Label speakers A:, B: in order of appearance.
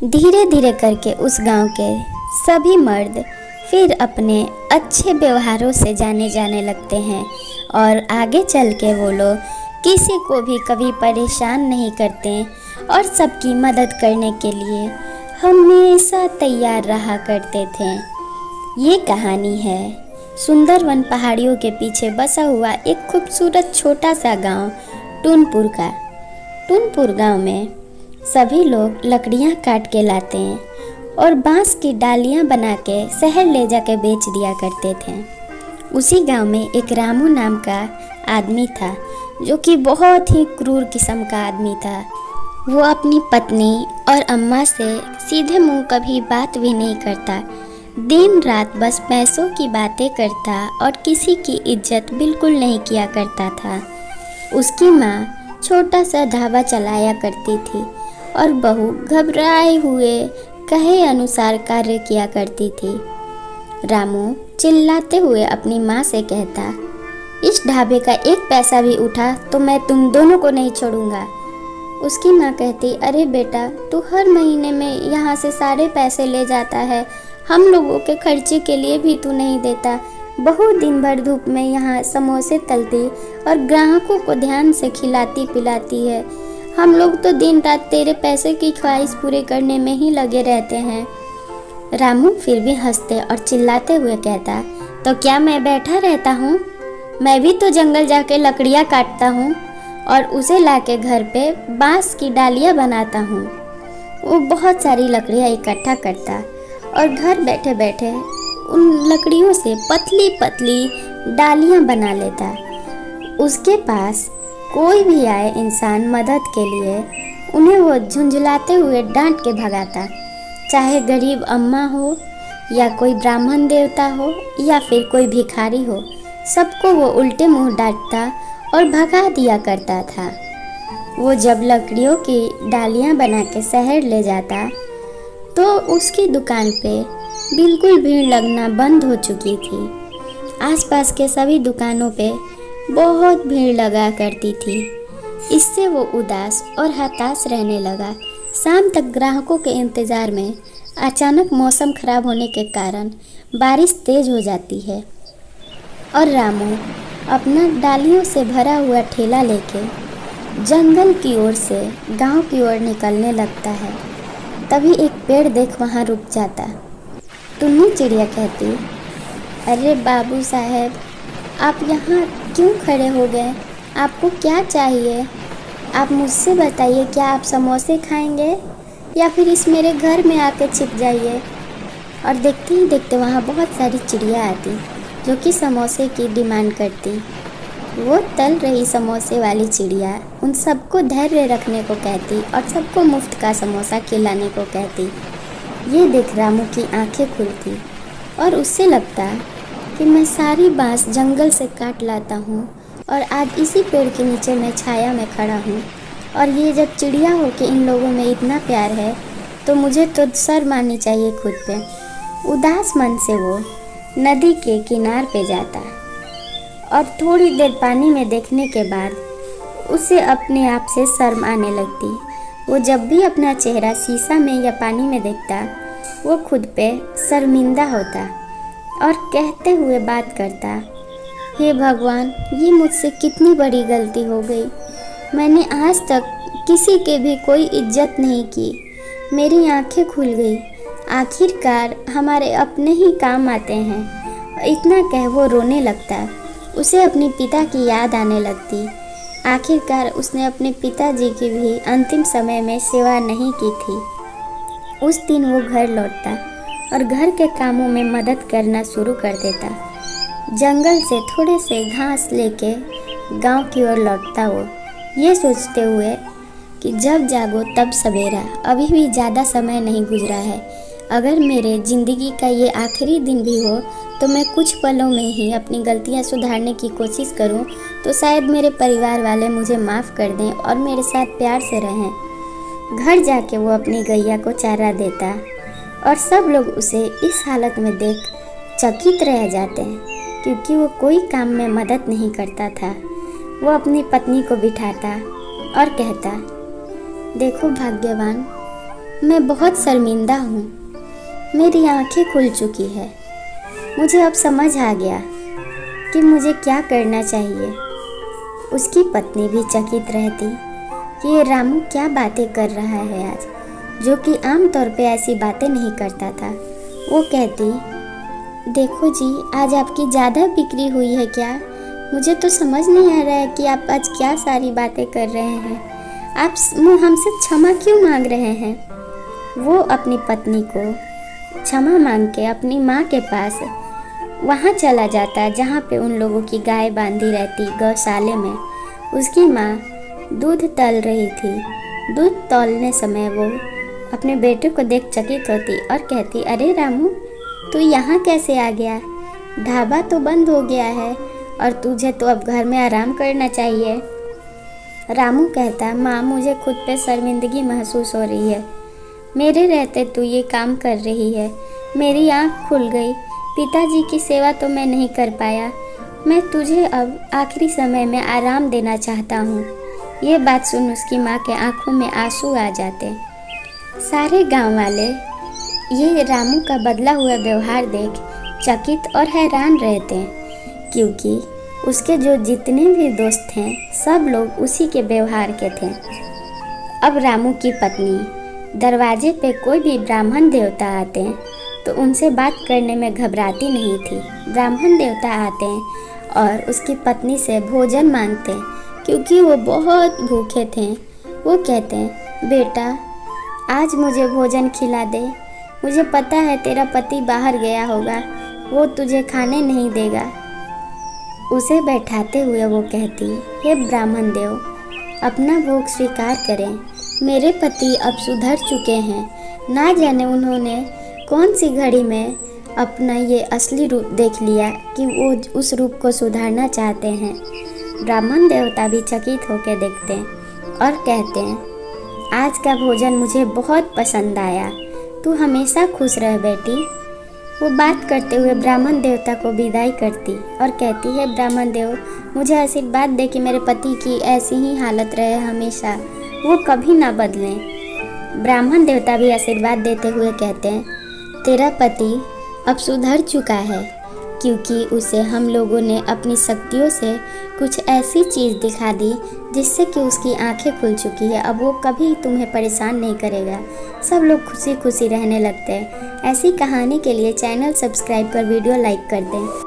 A: धीरे धीरे करके उस गांव के सभी मर्द फिर अपने अच्छे व्यवहारों से जाने लगते हैं और आगे चल के वो लोग किसी को भी कभी परेशान नहीं करते और सबकी मदद करने के लिए हमेशा तैयार रहा करते थे। ये कहानी है सुंदरवन पहाड़ियों के पीछे बसा हुआ एक खूबसूरत छोटा सा गांव टूनपुर का। टूनपुर गांव में सभी लोग लकड़ियां काट के लाते हैं और बांस की डालियां बना के शहर ले जाके बेच दिया करते थे। उसी गांव में एक रामू नाम का आदमी था जो कि बहुत ही क्रूर किस्म का आदमी था। वो अपनी पत्नी और अम्मा से सीधे मुंह कभी बात भी नहीं करता, दिन रात बस पैसों की बातें करता और किसी की इज्जत बिल्कुल नहीं किया करता था। उसकी माँ छोटा सा ढाबा चलाया करती थी और बहू घबराए हुए कहे अनुसार कार्य किया करती थी। रामू चिल्लाते हुए अपनी माँ से कहता, इस ढाबे का एक पैसा भी उठा तो मैं तुम दोनों को नहीं छोड़ूंगा। उसकी माँ कहती, अरे बेटा, तू हर महीने में यहाँ से सारे पैसे ले जाता है, हम लोगों के खर्चे के लिए भी तू नहीं देता। बहुत दिन भर धूप में यहाँ समोसे तलती और ग्राहकों को ध्यान से खिलाती पिलाती है। हम लोग तो दिन रात तेरे पैसे की ख्वाहिश पूरे करने में ही लगे रहते हैं। रामू फिर भी हंसते और चिल्लाते हुए कहता, तो क्या मैं बैठा रहता हूँ? मैं भी तो जंगल जाके लकड़ियाँ काटता हूँ और उसे लाके घर पे बांस की डालियाँ बनाता हूँ। वो बहुत सारी लकड़ियाँ इकट्ठा करता और घर बैठे बैठे उन लकड़ियों से पतली पतली डालियाँ बना लेता। उसके पास कोई भी आए इंसान मदद के लिए, उन्हें वो झुंझलाते हुए डांट के भगाता, चाहे गरीब अम्मा हो या कोई ब्राह्मण देवता हो या फिर कोई भिखारी हो, सबको वो उल्टे मुंह डांटता और भगा दिया करता था। वो जब लकड़ियों की डालियाँ बना के शहर ले जाता तो उसकी दुकान पे बिल्कुल भीड़ लगना बंद हो चुकी थी। आसपास के सभी दुकानों पे बहुत भीड़ लगा करती थी। इससे वो उदास और हताश रहने लगा। शाम तक ग्राहकों के इंतज़ार में अचानक मौसम खराब होने के कारण बारिश तेज हो जाती है और रामू अपना डालियों से भरा हुआ ठेला लेके जंगल की ओर से गांव की ओर निकलने लगता है। तभी एक पेड़ देख वहां रुक जाता। टुन्नी चिड़िया कहती, अरे बाबू साहब, आप यहाँ क्यों खड़े हो गए? आपको क्या चाहिए? आप मुझसे बताइए, क्या आप समोसे खाएंगे या फिर इस मेरे घर में आके छिप जाइए? और देखते ही देखते वहाँ बहुत सारी चिड़िया आती जो कि समोसे की डिमांड करती। वो तल रही समोसे वाली चिड़िया उन सबको धैर्य रखने को कहती और सबको मुफ्त का समोसा खिलाने को कहती। ये देख रामू की आंखें खुलती और उससे लगता कि मैं सारी बांस जंगल से काट लाता हूँ और आज इसी पेड़ के नीचे मैं छाया में खड़ा हूँ, और ये जब चिड़िया हो कि इन लोगों में इतना प्यार है तो मुझे तो शर्म आनी चाहिए खुद पे। उदास मन से वो नदी के किनार पे जाता और थोड़ी देर पानी में देखने के बाद उसे अपने आप से शर्म आने लगती। वो जब भी अपना चेहरा शीशा में या पानी में देखता, वो खुद पे शर्मिंदा होता और कहते हुए बात करता, हे भगवान, ये मुझसे कितनी बड़ी गलती हो गई। मैंने आज तक किसी के भी कोई इज्जत नहीं की। मेरी आंखें खुल गई। आखिरकार हमारे अपने ही काम आते हैं। इतना कह वो रोने लगता। उसे अपने पिता की याद आने लगती। आखिरकार उसने अपने पिताजी की भी अंतिम समय में सेवा नहीं की थी। उस दिन वो घर लौटता और घर के कामों में मदद करना शुरू कर देता। जंगल से थोड़े से घास लेके गांव की ओर लौटता वो, ये सोचते हुए कि जब जागो तब सवेरा, अभी भी ज़्यादा समय नहीं गुजरा है। अगर मेरे ज़िंदगी का ये आखिरी दिन भी हो तो मैं कुछ पलों में ही अपनी गलतियां सुधारने की कोशिश करूं, तो शायद मेरे परिवार वाले मुझे माफ़ कर दें और मेरे साथ प्यार से रहें। घर जाके वो अपनी गैया को चारा देता और सब लोग उसे इस हालत में देख चकित रह जाते हैं, क्योंकि वो कोई काम में मदद नहीं करता था। वो अपनी पत्नी को बिठाता और कहता, देखो भाग्यवान, मैं बहुत शर्मिंदा हूँ। मेरी आंखें खुल चुकी है। मुझे अब समझ आ गया कि मुझे क्या करना चाहिए। उसकी पत्नी भी चकित रहती कि ये रामू क्या बातें कर रहा है आज, जो कि आम तौर पे ऐसी बातें नहीं करता था। वो कहती, देखो जी, आज आपकी ज़्यादा बिक्री हुई है क्या? मुझे तो समझ नहीं आ रहा है कि आप आज क्या सारी बातें कर रहे हैं। आप हमसे क्षमा क्यों मांग रहे हैं? वो अपनी पत्नी को क्षमा मांग के अपनी माँ के पास वहाँ चला जाता जहाँ पे उन लोगों की गाय बांधी रहती, गौशाले में। उसकी माँ दूध तल रही थी। दूध तौलने समय वो अपने बेटे को देख चकित होती और कहती, अरे रामू, तू यहाँ कैसे आ गया? ढाबा तो बंद हो गया है और तुझे तो अब घर में आराम करना चाहिए। रामू कहता, माँ, मुझे खुद पे शर्मिंदगी महसूस हो रही है। मेरे रहते तू ये काम कर रही है। मेरी आँख खुल गई। पिताजी की सेवा तो मैं नहीं कर पाया। मैं तुझे अब आखिरी समय में आराम देना चाहता हूँ। ये बात सुन उसकी माँ के आंखों में आंसू आ जाते। सारे गांव वाले ये रामू का बदला हुआ व्यवहार देख चकित और हैरान रहते, क्योंकि उसके जो जितने भी दोस्त थे सब लोग उसी के व्यवहार के थे। अब रामू की पत्नी दरवाजे पे कोई भी ब्राह्मण देवता आते तो उनसे बात करने में घबराती नहीं थी। ब्राह्मण देवता आते और उसकी पत्नी से भोजन मांगते, क्योंकि वो बहुत भूखे थे। वो कहते, बेटा, आज मुझे भोजन खिला दे। मुझे पता है तेरा पति बाहर गया होगा, वो तुझे खाने नहीं देगा। उसे बैठाते हुए वो कहती, हे ब्राह्मण देव, अपना भोग स्वीकार करें। मेरे पति अब सुधर चुके हैं। ना जाने उन्होंने कौन सी घड़ी में अपना ये असली रूप देख लिया कि वो उस रूप को सुधारना चाहते हैं। ब्राह्मण देवता भी चकित होकर देखते हैं और कहते हैं, आज का भोजन मुझे बहुत पसंद आया। तू हमेशा खुश रह बेटी। वो बात करते हुए ब्राह्मण देवता को विदाई करती और कहती है, ब्राह्मण देव, मुझे आशीर्वाद दे कि मेरे पति की ऐसी ही हालत रहे हमेशा, वो कभी ना बदलें। ब्राह्मण देवता भी आशीर्वाद देते हुए कहते हैं, तेरा पति अब सुधर चुका है, क्योंकि उसे हम लोगों ने अपनी शक्तियों से कुछ ऐसी चीज़ दिखा दी जिससे कि उसकी आंखें खुल चुकी है। अब वो कभी तुम्हें परेशान नहीं करेगा। सब लोग खुशी खुशी रहने लगते हैं। ऐसी कहानी के लिए चैनल सब्सक्राइब कर वीडियो लाइक कर दें।